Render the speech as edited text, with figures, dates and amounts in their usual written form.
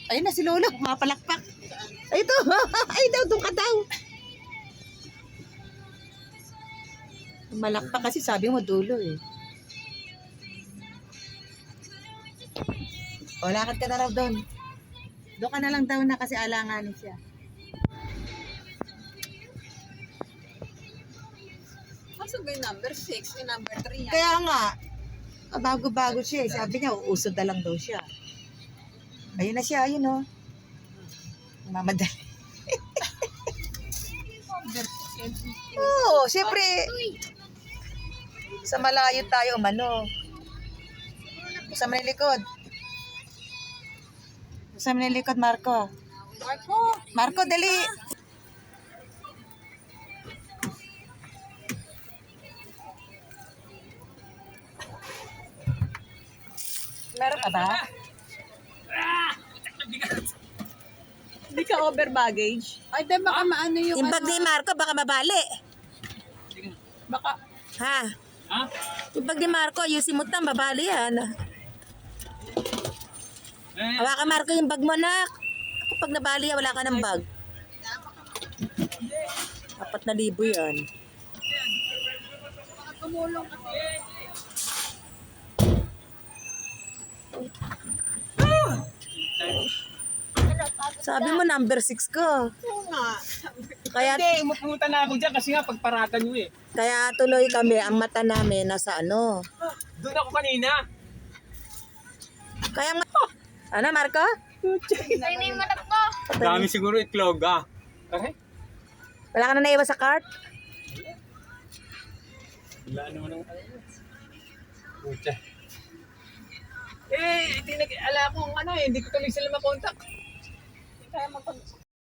Ayun na si Lolo, mapalakpak. Ay, ito. Ay, daw, doon ka daw. Malakpak kasi sabi mo dulo eh. O, lakad ka na raw doon. Doon ka na lang daw na kasi alanganin siya. Kaso ba yung number 6, yung number 3 yan? Kaya nga, bago-bago siya eh. Sabi niya, uusod na lang daw siya. Ayun na siya, ayun o. Mamadali. Oo, siyempre. Sa malayo tayo, umano. Sa manilikod. Sa manilikod, Marco. Marco! Marco, dali. Meron ka ba? Hindi ka over baggage? Ay, di baka maano yung Yung bag ni Marco, baka mabali. Baka, Ha? Yung bag ni Marco, ayusin mo tang, mabali yan. Hawakan Marco yung bag mo, nak. Ako pag nabali, wala ka ng bag. 4,000 yan. tumulong kasi. Sabi mo, number 6 ko. Oo nga. Kaya, Hindi, umupunta na ako dyan kasi nga pagparatan nyo eh. kaya tuloy kami, ang mata namin nasa ano. Doon ako kanina. Kaya nga, ano Marco? Dami siguro itlog ah. Okay? Wala ka na naiwan sa cart? Wala naman ang pucha. Eh, hindi ala kong ano eh, hindi ko tuloy sila makontak. Hindi kaya